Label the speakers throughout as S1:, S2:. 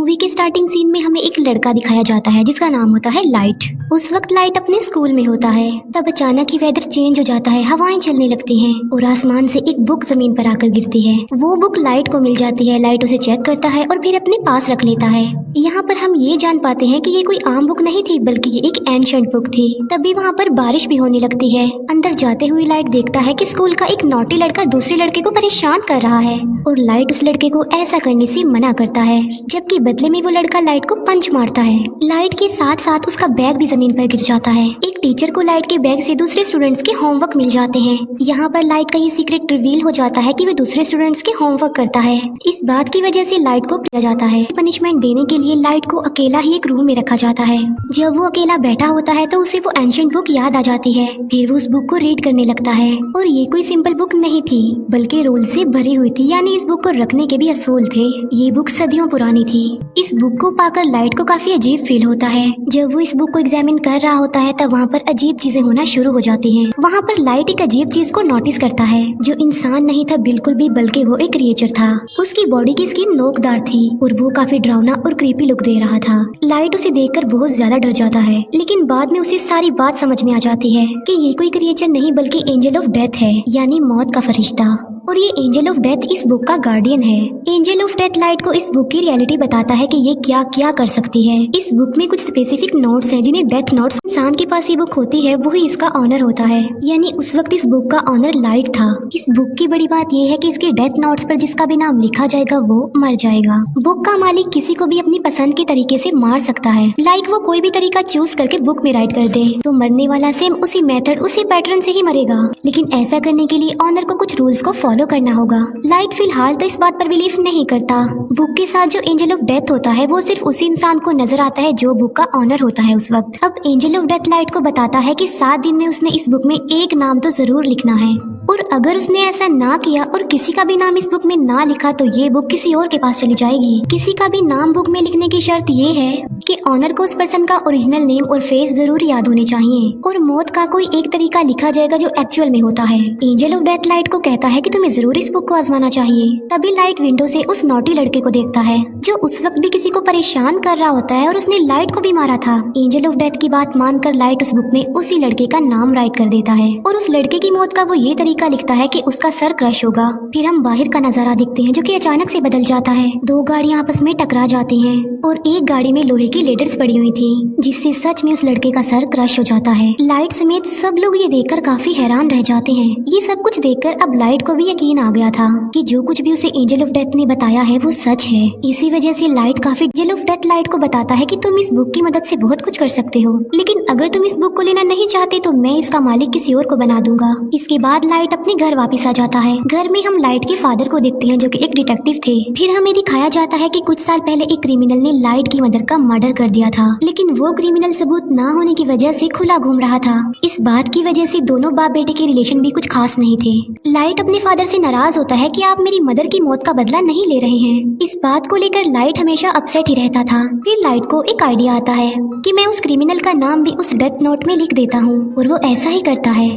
S1: Movie के starting scene में हमें एक लड़का दिखाया जाता है जिसका नाम होता है लाइट। उस वक्त लाइट अपने स्कूल में होता है, तब अचानक ही वेदर चेंज हो जाता है, हवाएं चलने लगती हैं और आसमान से एक बुक जमीन पर आकर गिरती है। वो बुक लाइट को मिल जाती है, लाइट उसे चेक करता है और फिर अपने पास रख लेता है। यहाँ पर हम ये जान पाते हैं कि ये कोई आम बुक नहीं थी बल्कि ये एक एंशिएंट बुक थी। तभी वहाँ पर बारिश भी होने लगती है। अंदर जाते हुए लाइट देखता है कि स्कूल का एक नॉटी लड़का दूसरे लड़के को परेशान कर रहा है और लाइट उस लड़के को ऐसा करने से मना करता है, जबकि बदले में वो लड़का लाइट को पंच मारता है। लाइट के साथ साथ उसका बैग भी जमीन पर गिर जाता है। एक टीचर को लाइट के बैग से दूसरे स्टूडेंट्स के होमवर्क मिल जाते हैं। यहाँ पर लाइट का ये सीक्रेट रिवील हो जाता है कि वो दूसरे स्टूडेंट्स के होमवर्क करता है। इस बात की वजह से लाइट को पिटा जाता है। पनिशमेंट देने के लिए लाइट को अकेला ही एक रूम में रखा जाता है। जब वो अकेला बैठा होता है तो उसे वो एंशिएंट बुक याद आ जाती है। फिर वो उस बुक को रीड करने लगता है और ये कोई सिंपल बुक नहीं थी बल्कि रूल से भरी हुई थी, यानी इस बुक को रखने के भी असूल थे। ये बुक सदियों पुरानी थी। इस बुक को पाकर लाइट को काफी अजीब फील होता है। जब वो इस बुक को एग्जामिन कर रहा होता है तब वहाँ पर अजीब चीजें होना शुरू हो जाती हैं। वहाँ पर लाइट एक अजीब चीज को नोटिस करता है जो इंसान नहीं था बिल्कुल भी, बल्कि वो एक क्रिएचर था। उसकी बॉडी की स्किन नोकदार थी और वो काफी डरावना और क्रीपी लुक दे रहा था। लाइट उसे देखकर बहुत ज्यादा डर जाता है, लेकिन बाद में उसे सारी बात समझ में आ जाती है कि ये कोई क्रिएचर नहीं बल्कि एंजल ऑफ डेथ है, यानी मौत का फरिश्ता। और ये एंजल ऑफ डेथ इस बुक का गार्डियन है। एंजल ऑफ डेथ लाइट को इस बुक की रियलिटी बताता है कि ये क्या क्या कर सकती है। इस बुक में कुछ स्पेसिफिक नोट्स हैं जिन्हें डेथ नोट्स। इंसान के पास ये बुक होती है वही इसका ऑनर होता है, यानी उस वक्त इस बुक का ऑनर लाइट था। इस बुक की बड़ी बात ये है कि इसके डेथ नोट्स पर जिसका भी नाम लिखा जाएगा वो मर जाएगा। बुक का मालिक किसी को भी अपनी पसंद के तरीके से मार सकता है, लाइक वो कोई भी तरीका चूज करके बुक में राइट कर दे तो मरने वाला सेम उसी मेथड उसी पैटर्न से ही मरेगा। लेकिन ऐसा करने के लिए ऑनर को कुछ रूल्स को फॉलो करना होगा। लाइट फिलहाल तो इस बात पर बिलीव नहीं करता। बुक के साथ जो एंजल ऑफ डेथ होता है वो सिर्फ उसी इंसान को नजर आता है जो बुक का ऑनर होता है उस वक्त। अब एंजल ऑफ डेथ लाइट को बताता है कि 7 दिन में उसने इस बुक में एक नाम तो जरूर लिखना है, और अगर उसने ऐसा ना किया और किसी का भी नाम इस बुक में ना लिखा तो ये बुक किसी और के पास चली जाएगी। किसी का भी नाम बुक में लिखने की शर्त ये है कि ऑनर को उस पर्सन का ओरिजिनल नेम और फेस जरूर याद होने चाहिए, और मौत का कोई एक तरीका लिखा जाएगा जो एक्चुअल में होता है। एंजल ऑफ डेथ लाइट को कहता है कि तुम्हें जरूर इस बुक को आजमाना चाहिए। तभी लाइट विंडो से उस नॉटी लड़के को देखता है जो उस वक्त भी किसी को परेशान कर रहा होता है और उसने लाइट को भी मारा था। एंजल ऑफ डेथ की बात मानकर लाइट उस बुक में उसी लड़के का नाम राइट कर देता है और उस लड़के की मौत का वो ये तरीका लिखता है कि उसका सर क्रश होगा। फिर हम बाहर का नजारा देखते हैं जो कि अचानक से बदल जाता है। 2 गाड़ियां आपस में टकरा जाती हैं और एक गाड़ी में लोहे की लेडर्स पड़ी हुई थी जिससे सच में उस लड़के का सर क्रश हो जाता है। लाइट समेत सब लोग ये देखकर काफी हैरान रह जाते हैं। ये सब कुछ देखकर अब लाइट को भी यकीन आ गया था कि जो कुछ भी उसे एंजल ऑफ डेथ ने बताया है वो सच है। इसी वजह से लाइट काफी एंजल ऑफ डेथ लाइट को बताता है कि तुम इस बुक की मदद से बहुत कुछ कर सकते हो, लेकिन अगर तुम इस बुक को लेना नहीं चाहते तो मैं इसका मालिक किसी और को बना दूंगा। इसके बाद लाइट अपने घर वापस आ जाता है। घर में हम लाइट के फादर को देखते हैं जो कि एक डिटेक्टिव थे। फिर हमें दिखाया जाता है कि कुछ साल पहले एक क्रिमिनल ने लाइट की मदर का मर्डर कर दिया था, लेकिन वो क्रिमिनल सबूत ना होने की वजह से खुला घूम रहा था। इस बात की वजह से दोनों बाप बेटे के रिलेशन भी कुछ खास नहीं थे। लाइट अपने फादर से नाराज होता है कि आप मेरी मदर की मौत का बदला नहीं ले रहे हैं। इस बात को लेकर लाइट हमेशा अपसेट ही रहता था। फिर लाइट को एक आइडिया आता है कि मैं उस क्रिमिनल का नाम भी उस डेथ नोट में लिख देता हूँ, और वो ऐसा ही करता है।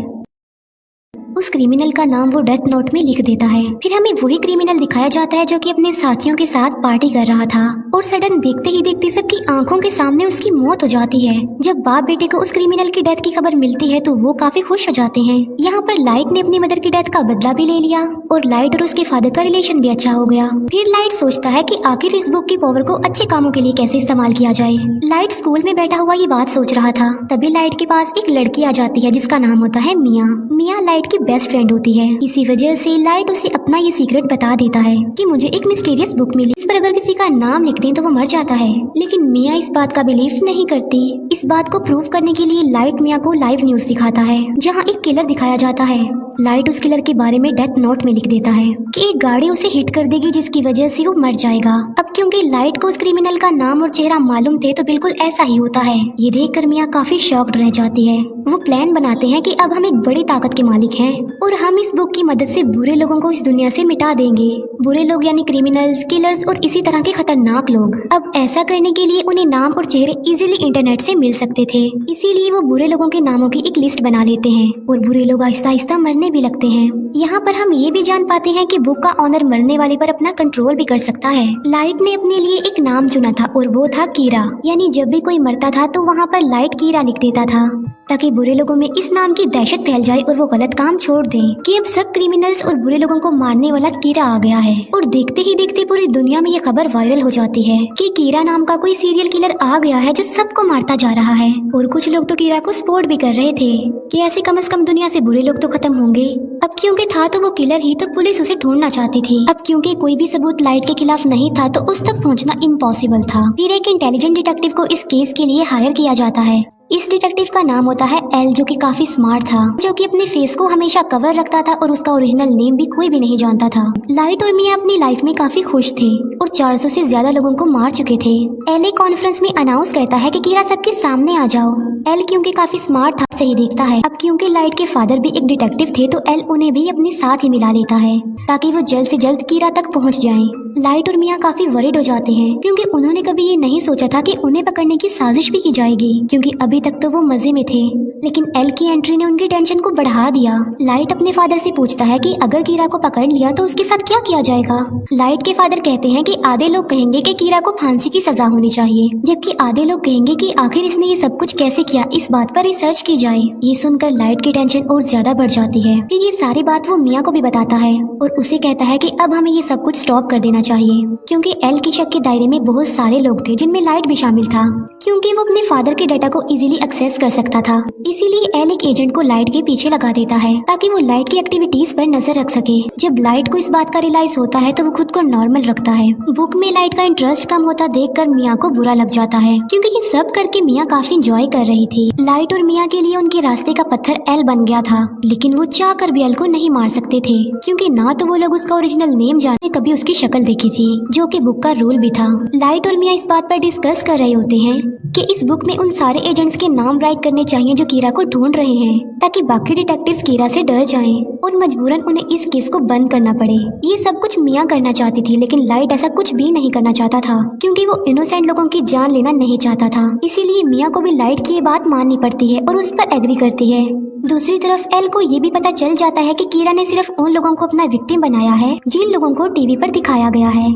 S1: उस क्रिमिनल का नाम वो डेथ नोट में लिख देता है। फिर हमें वही क्रिमिनल दिखाया जाता है जो कि अपने साथियों के साथ पार्टी कर रहा था, और सडन देखते ही देखते सबकी आंखों के सामने उसकी मौत हो जाती है। जब बाप बेटे को उस क्रिमिनल की डेथ की खबर मिलती है तो वो काफी खुश हो जाते हैं। यहाँ पर लाइट ने अपनी मदर की डेथ का बदला भी ले लिया और लाइट और उसके फादर का रिलेशन भी अच्छा हो गया। फिर लाइट सोचता है कि आखिर इस बुक की पावर को अच्छे कामों के लिए कैसे इस्तेमाल किया जाए। लाइट स्कूल में बैठा हुआ ये बात सोच रहा था, तभी लाइट के पास एक लड़की आ जाती है जिसका नाम होता है मिया। मिया लाइट की बेस्ट फ्रेंड होती है। इसी वजह से लाइट उसे अपना ये सीक्रेट बता देता है कि मुझे एक मिस्टीरियस बुक मिली, इस पर अगर किसी का नाम लिख दें तो वो मर जाता है। लेकिन मिया इस बात का बिलीव नहीं करती। इस बात को प्रूव करने के लिए लाइट मिया को लाइव न्यूज दिखाता है जहाँ एक किलर दिखाया जाता है। लाइट उस किलर के बारे में डेथ नोट में लिख देता है कि एक गाड़ी उसे हिट कर देगी जिसकी वजह से वो मर जाएगा। अब क्योंकि लाइट को उस क्रिमिनल का नाम और चेहरा मालूम थे तो बिल्कुल ऐसा ही होता है। ये देखकर मिया काफी शॉक्ड रह जाती है। वो प्लान बनाते हैं कि अब हम एक बड़ी ताकत के मालिक हैं और हम इस बुक की मदद से बुरे लोगों को इस दुनिया से मिटा देंगे। बुरे लोग यानी क्रिमिनल्स, किलर्स और इसी तरह के खतरनाक लोग। अब ऐसा करने के लिए उन्हें नाम और चेहरे इजीली इंटरनेट से मिल सकते थे, इसीलिए वो बुरे लोगों के नामों की एक लिस्ट बना लेते हैं और बुरे लोग आहिस्ता आहिस्ता मरने भी लगते हैं। यहाँ पर हम ये भी जान पाते हैं कि बुक का ऑनर मरने वाले पर अपना कंट्रोल भी कर सकता है। लाइट ने अपने लिए एक नाम चुना था और वो था कीरा, यानी जब भी कोई मरता था तो वहाँ पर लाइट कीरा लिख देता था ताकि बुरे लोगों में इस नाम की दहशत फैल जाए और वो गलत काम छोड़ दें कि अब सब क्रिमिनल्स और बुरे लोगों को मारने वाला कीरा आ गया है। और देखते ही देखते पूरी दुनिया में ये खबर वायरल हो जाती है कि कीरा नाम का कोई सीरियल किलर आ गया है जो सबको मारता जा रहा है। और कुछ लोग तो कीरा को सपोर्ट भी कर रहे थे कि ऐसे कम से कम दुनिया से बुरे लोग तो खत्म होंगे। अब क्योंकि था तो वो किलर ही, तो पुलिस उसे ढूंढना चाहती थी। अब क्योंकि कोई भी सबूत लाइट के खिलाफ नहीं था तो उस तक पहुंचना इम्पॉसिबल था। फिर एक इंटेलिजेंट डिटेक्टिव को इस केस के लिए हायर किया जाता है। इस डिटेक्टिव का नाम होता है एल, जो कि काफी स्मार्ट था, जो कि अपने फेस को हमेशा कवर रखता था और उसका ओरिजिनल नेम भी कोई भी नहीं जानता था। लाइट और मिया अपनी लाइफ में काफी खुश थे और 400 से ज्यादा लोगों को मार चुके थे। एल एक कॉन्फ्रेंस में अनाउंस करता है कि कीरा सबके सामने आ जाओ। एल क्योंकि काफी स्मार्ट था सही देखता है। अब क्योंकि लाइट के फादर भी एक डिटेक्टिव थे तो एल उन्हें भी अपने साथ ही मिला लेता है ताकि वो जल्द से जल्द कीरा तक पहुंच जाएं। लाइट और मिया काफी वरीड हो जाते हैं क्योंकि उन्होंने कभी ये नहीं सोचा था कि उन्हें पकड़ने की साजिश भी की जाएगी, क्योंकि अभी तक तो वो मजे में थे। लेकिन एल की एंट्री ने उनकी टेंशन को बढ़ा दिया। लाइट अपने फादर से पूछता है कि अगर कीरा को पकड़ लिया तो उसके साथ क्या किया जाएगा। लाइट के फादर कहते हैं कि आधे लोग कहेंगे कि कीरा को फांसी की सजा होनी चाहिए, जबकि आधे लोग कहेंगे कि आखिर इसने ये सब कुछ कैसे किया, इस बात पर रिसर्च की जाए। ये सुनकर लाइट की टेंशन और ज्यादा बढ़ जाती है। फिर ये सारी बात वो मिया को भी बताता है और उसे कहता है कि अब हमें ये सब कुछ स्टॉप कर देना चाहिए, क्योंकि एल के शक के दायरे में बहुत सारे लोग थे जिनमें लाइट भी शामिल था, क्योंकि वो अपने फादर के डाटा को इजीली एक्सेस कर सकता था। इसीलिए एल एक एजेंट को लाइट के पीछे लगा देता है ताकि वो लाइट की एक्टिविटीज पर नजर रख सके। जब लाइट को इस बात का रियलाइज होता है तो वो खुद को नॉर्मल रखता है। बुक में लाइट का इंटरेस्ट कम होता देखकर मिया को बुरा लग जाता है, क्योंकि ये सब करके मिया काफी एंजॉय कर रही थी। लाइट और मिया के लिए उनके रास्ते का पत्थर एल बन गया था, लेकिन वो चाह कर भी एल को नहीं मार सकते थे, क्योंकि ना तो वो लोग उसका ओरिजिनल नेम जाने, कभी उसकी शक्ल देखी थी, जो कि बुक का रूल भी था। लाइट और मिया इस बात पर डिस्कस कर रहे होते हैं कि इस बुक में उन सारे एजेंट्स के नाम राइट करने चाहिए जो कीरा को ढूंढ रहे हैं, ताकि बाकी डिटेक्टिव्स कीरा से डर जाएं और मजबूरन उन्हें इस केस को बंद करना पड़े। ये सब कुछ मिया करना चाहती थी, लेकिन लाइट ऐसा कुछ भी नहीं करना चाहता था, क्योंकि वो इनोसेंट लोगों की जान लेना नहीं चाहता था। इसीलिए मिया को भी लाइट की ये बात माननी पड़ती है और उस पर एग्री करती है। दूसरी तरफ एल को ये भी पता चल जाता है कि कीरा ने सिर्फ उन लोगों को अपना विक्टिम बनाया है जिन लोगों को टीवी पर दिखाया गया है,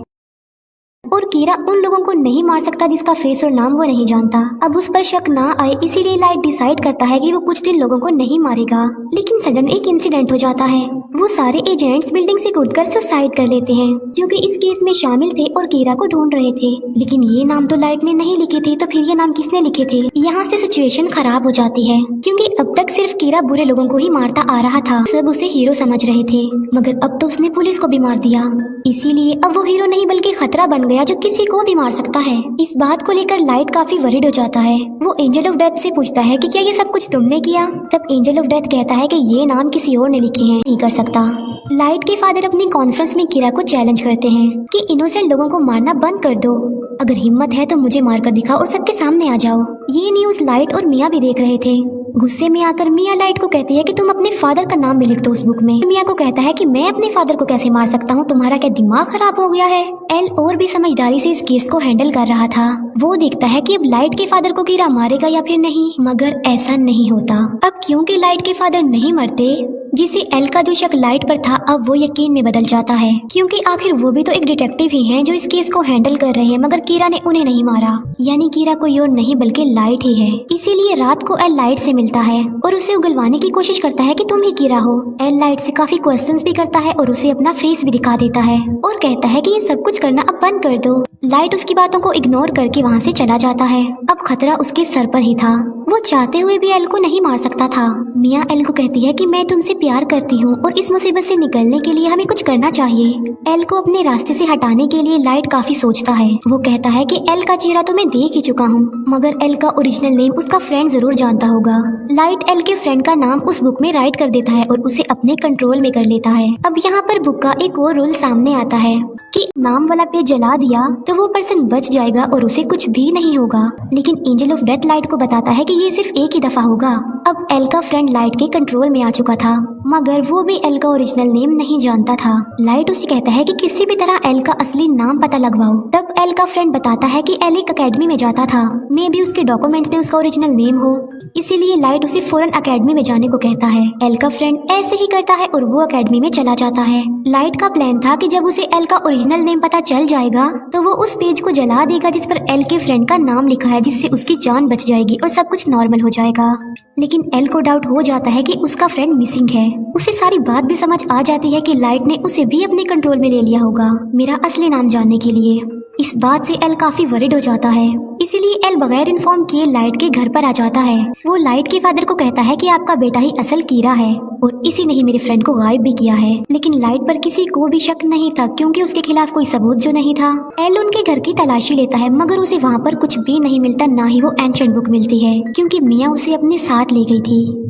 S1: और कीरा उन लोगों को नहीं मार सकता जिसका फेस और नाम वो नहीं जानता। अब उस पर शक ना आए इसीलिए लाइट डिसाइड करता है कि वो कुछ दिन लोगों को नहीं मारेगा। लेकिन सडन एक इंसिडेंट हो जाता है। वो सारे एजेंट्स बिल्डिंग से कूदकर सुसाइड कर लेते हैं, जो कि इस केस में शामिल थे और कीरा को ढूंढ रहे थे। लेकिन ये नाम तो लाइट ने नहीं लिखे थे, तो फिर ये नाम किसने लिखे थे। यहाँ से सिचुएशन खराब हो जाती है, क्योंकि अब तक सिर्फ कीरा बुरे लोगों को ही मारता आ रहा था। सब उसे हीरो समझ रहे थे, मगर अब तो उसने पुलिस को भी मार दिया। इसीलिए अब वो हीरो नहीं बल्कि खतरा बन गया जो किसी को भी मार सकता है। इस बात को लेकर लाइट काफी वरीड हो जाता है। वो एंजल ऑफ डेथ से पूछता है कि क्या ये सब कुछ तुमने किया। तब एंजल ऑफ डेथ कहता है कि ये नाम किसी और ने लिखे हैं, नहीं कर सकता। लाइट के फादर अपनी कॉन्फ्रेंस में कीरा को चैलेंज करते हैं कि इनोसेंट लोगों को मारना बंद कर दो, अगर हिम्मत है तो मुझे मारकर दिखाओ और सबके सामने आ जाओ। ये न्यूज लाइट और मिया भी देख रहे थे। गुस्से में आकर मिया लाइट को कहती है कि तुम अपने फादर का नाम भी लिख दो उस बुक में। मिया को कहता है कि मैं अपने फादर को कैसे मार सकता हूँ, तुम्हारा क्या दिमाग खराब हो गया है। एल और भी समझदारी से इस केस को हैंडल कर रहा था। वो देखता है कि अब लाइट के फादर को कीरा मारेगा या फिर नहीं, मगर ऐसा नहीं होता। अब क्योंकि लाइट के फादर नहीं मरते, जिसे एल का जो शक लाइट पर था अब वो यकीन में बदल जाता है, क्योंकि आखिर वो भी तो एक डिटेक्टिव ही हैं जो इस केस को हैंडल कर रहे हैं, मगर कीरा ने उन्हें नहीं मारा। यानी कीरा कोई और नहीं बल्कि लाइट ही है। इसीलिए रात को एल लाइट से मिलता है और उसे उगलवाने की कोशिश करता है कि तुम ही कीरा हो। एल लाइट से काफी क्वेश्चंस भी करता है और उसे अपना फेस भी दिखा देता है और कहता है कि ये सब कुछ करना अब बंद कर दो। लाइट उसकी बातों को इग्नोर करके वहाँ से चला जाता है। अब खतरा उसके सर पर ही था। वो चाहते हुए भी एल को नहीं मार सकता था। मिया एल को कहती है कि मैं तुमसे प्यार करती हूँ और इस मुसीबत से निकलने के लिए हमें कुछ करना चाहिए। एल को अपने रास्ते से हटाने के लिए लाइट काफी सोचता है। वो कहता है कि एल का चेहरा तो मैं देख ही चुका हूँ, मगर एल का ओरिजिनल नेम उसका फ्रेंड जरूर जानता होगा। लाइट एल के फ्रेंड का नाम उस बुक में राइट कर देता है और उसे अपने कंट्रोल में कर लेता है। अब यहाँ पर बुक का एक और रूल सामने आता है कि नाम वाला पेज जला दिया तो वो पर्सन बच जाएगा और उसे कुछ भी नहीं होगा, लेकिन एंजल ऑफ डेथ लाइट को बताता है कि ये सिर्फ एक ही दफा होगा। अब एल का फ्रेंड लाइट के कंट्रोल में आ चुका था, मगर वो भी एल का ओरिजिनल नेम नहीं जानता था। लाइट उसे कहता है कि किसी भी तरह एल का असली नाम पता लगवाओ। तब एल का फ्रेंड बताता है कि एल एक अकेडमी में जाता था, मे भी उसके डॉक्यूमेंट्स में उसका ओरिजिनल नेम हो, इसीलिए लाइट उसे फौरन अकेडमी में जाने को कहता है। एल का फ्रेंड ऐसे ही करता है और वो अकेडमी में चला जाता है। लाइट का प्लान था कि जब उसे एल का ओरिजिनल नेम पता चल जाएगा तो वो उस पेज को जला देगा जिस पर एल के फ्रेंड का नाम लिखा है, जिससे उसकी जान बच जाएगी और सब कुछ नॉर्मल हो जाएगा। लेकिन एल को डाउट हो जाता है कि उसका फ्रेंड मिसिंग है। उसे सारी बात भी समझ आ जाती है कि लाइट ने उसे भी अपने कंट्रोल में ले लिया होगा मेरा असली नाम जानने के लिए। इस बात से एल काफी वरिड हो जाता है, इसीलिए एल बगैर इन्फॉर्म किए लाइट के घर पर आ जाता है। वो लाइट के फादर को कहता है कि आपका बेटा ही असल कीरा है और इसी ने ही मेरे फ्रेंड को गायब भी किया है। लेकिन लाइट पर किसी को भी शक नहीं था क्योंकि उसके खिलाफ कोई सबूत जो नहीं था। एल उनके घर की तलाशी लेता है, मगर उसे वहाँ पर कुछ भी नहीं मिलता, ना ही वो एंशिएंट बुक मिलती है क्योंकि मिया उसे अपने साथ ले गई थी।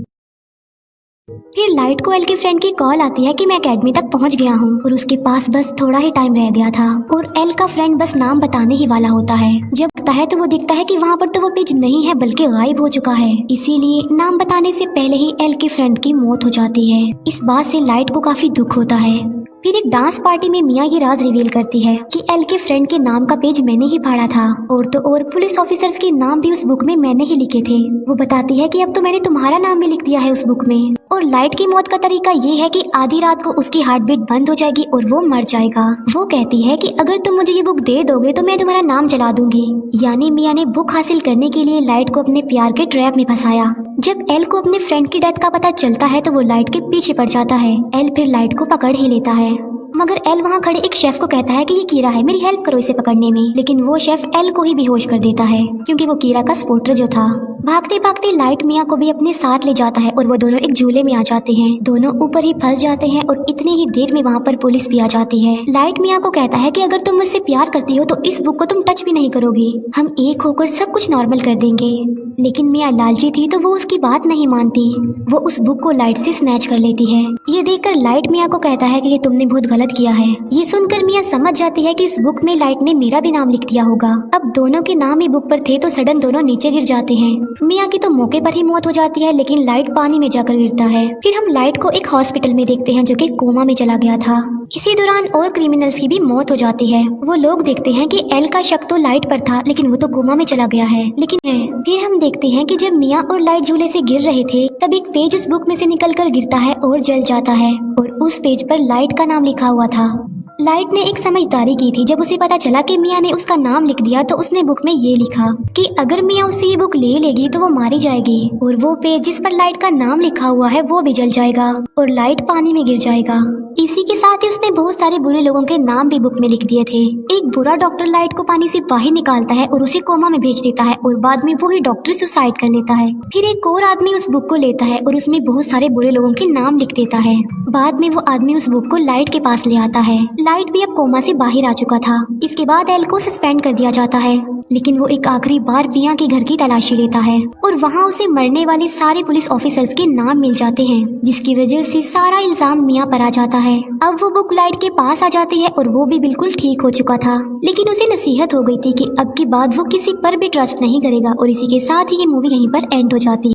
S1: फिर लाइट को एल के फ्रेंड की कॉल आती है कि मैं अकेडमी तक पहुंच गया हूं और उसके पास बस थोड़ा ही टाइम रह गया था और एल का फ्रेंड बस नाम बताने ही वाला होता है। जब आता है तो वो दिखता है कि वहाँ पर तो वो पेज नहीं है बल्कि गायब हो चुका है, इसीलिए नाम बताने से पहले ही एल के फ्रेंड की मौत हो जाती है। इस बात से लाइट को काफी दुख होता है। फिर एक डांस पार्टी में मिया ये राज रिवील करती है कि एल के फ्रेंड के नाम का पेज मैंने ही फाड़ा था और तो और पुलिस ऑफिसर्स के नाम भी उस बुक में मैंने ही लिखे थे। वो बताती है कि अब तो मैंने तुम्हारा नाम भी लिख दिया है उस बुक में। और लाइट की मौत का तरीका ये है कि आधी रात को उसकी हार्ट बीट बंद हो जाएगी और वो मर जाएगा। वो कहती है कि अगर तुम मुझे ये बुक दे दोगे तो मैं तुम्हारा नाम जला दूंगी। यानी मिया ने बुक हासिल करने के लिए लाइट को अपने प्यार के ट्रैप में फंसाया। जब एल को अपने फ्रेंड की डेथ का पता चलता है तो वो लाइट के पीछे पड़ जाता है। एल फिर लाइट को पकड़ ही लेता है, मगर एल वहाँ खड़े एक शेफ को कहता है कि ये कीरा है, मेरी हेल्प करो इसे पकड़ने में। लेकिन वो शेफ एल को ही बेहोश कर देता है क्योंकि वो कीरा का स्पॉटर जो था। भागते भागते लाइट मिया को भी अपने साथ ले जाता है और वो दोनों एक झूले में आ जाते हैं। दोनों ऊपर ही फंस जाते हैं और इतनी ही देर में वहाँ पर पुलिस भी आ जाती है। लाइट मिया को कहता है कि अगर तुम मुझसे प्यार करती हो तो इस बुक को तुम टच भी नहीं करोगी, हम एक होकर सब कुछ नॉर्मल कर देंगे। लेकिन मिया लालची थी तो वो उसकी बात नहीं मानती। वो उस बुक को लाइट से स्नैच कर लेती है। ये देखकर लाइट मिया को कहता है कि ये तुमने बहुत गलत किया है। ये सुनकर मिया समझ जाती है कि इस बुक में लाइट ने मेरा भी नाम लिख दिया होगा। अब दोनों के नाम ही बुक पर थे तो सडन दोनों नीचे गिर जाते हैं। मिया की तो मौके पर ही मौत हो जाती है, लेकिन लाइट पानी में जाकर गिरता है। फिर हम लाइट को एक हॉस्पिटल में देखते हैं जो कि कोमा में चला गया था। इसी दौरान और क्रिमिनल्स की भी मौत हो जाती है। वो लोग देखते हैं कि एल का शक तो लाइट पर था लेकिन वो तो कोमा में चला गया है। लेकिन फिर हम देखते हैं कि जब मिया और लाइट झूले से गिर रहे थे तब एक पेज उस बुक में से निकलकर गिरता है और जल जाता है और उस पेज पर लाइट का नाम लिखा हुआ था। लाइट ने एक समझदारी की थी। जब उसे पता चला कि मिया ने उसका नाम लिख दिया तो उसने बुक में ये लिखा कि अगर मिया उससे ये बुक ले लेगी तो वो मारी जाएगी और वो पेज जिस पर लाइट का नाम लिखा हुआ है वो भी जल जाएगा और लाइट पानी में गिर जाएगा। इसी के साथ ही उसने बहुत सारे बुरे लोगों के नाम भी बुक में लिख दिए थे। एक बुरा डॉक्टर लाइट को पानी से बाहर निकालता है और उसे कोमा में भेज देता है और बाद में वो ही डॉक्टर सुसाइड कर लेता है। फिर एक और आदमी उस बुक को लेता है और उसमें बहुत सारे बुरे लोगों के नाम लिख देता है। बाद में वो आदमी उस बुक को लाइट के पास ले आता है। लाइट भी अब कोमा से बाहर आ चुका था। इसके बाद एल को सस्पेंड कर दिया जाता है, लेकिन वो एक आखिरी बार मिया के घर की तलाशी लेता है और वहाँ उसे मरने वाले सारे पुलिस ऑफिसर्स के नाम मिल जाते हैं, जिसकी वजह से सारा इल्जाम मिया पर आ जाता है। अब वो बुक लाइट के पास आ जाती है और वो भी बिल्कुल ठीक हो चुका था, लेकिन उसे नसीहत हो गई थी कि अब की बाद वो किसी पर भी ट्रस्ट नहीं करेगा। और इसी के साथ ही ये मूवी यहीं पर एंड हो जाती है।